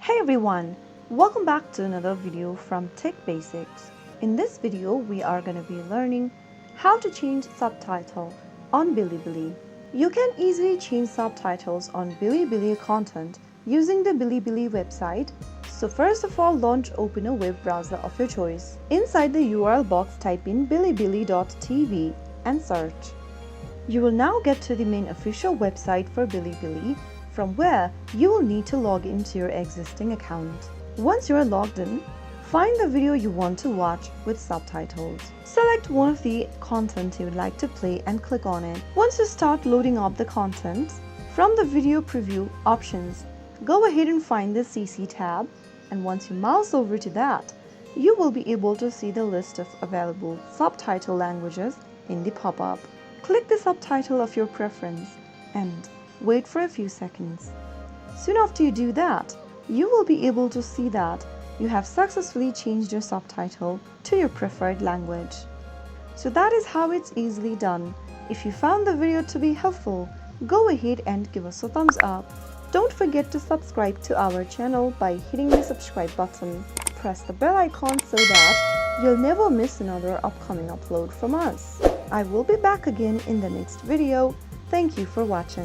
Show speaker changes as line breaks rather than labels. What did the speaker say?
Hey everyone, welcome back to another video from Tech Basics. In this video, we are going to be learning how to change subtitle on BiliBili. You can easily change subtitles on BiliBili content using the BiliBili website. So first of all, open a web browser of your choice. Inside the URL box, type in bilibili.tv and search. You will now get to the main official website for BiliBili, from where you will need to log into your existing account. Once you are logged in, find the video you want to watch with subtitles. Select one of the content you would like to play and click on it. Once you start loading up the content, from the video preview options, go ahead and find the CC tab, and once you mouse over to that, you will be able to see the list of available subtitle languages in the pop-up. Click the subtitle of your preference and wait for a few seconds. Soon after you do that, you will be able to see that you have successfully changed your subtitle to your preferred language. So that is how it's easily done. If you found the video to be helpful, go ahead and give us a thumbs up. Don't forget to subscribe to our channel by hitting the subscribe button. Press the bell icon so that you'll never miss another upcoming upload from us. I will be back again in the next video. Thank you for watching.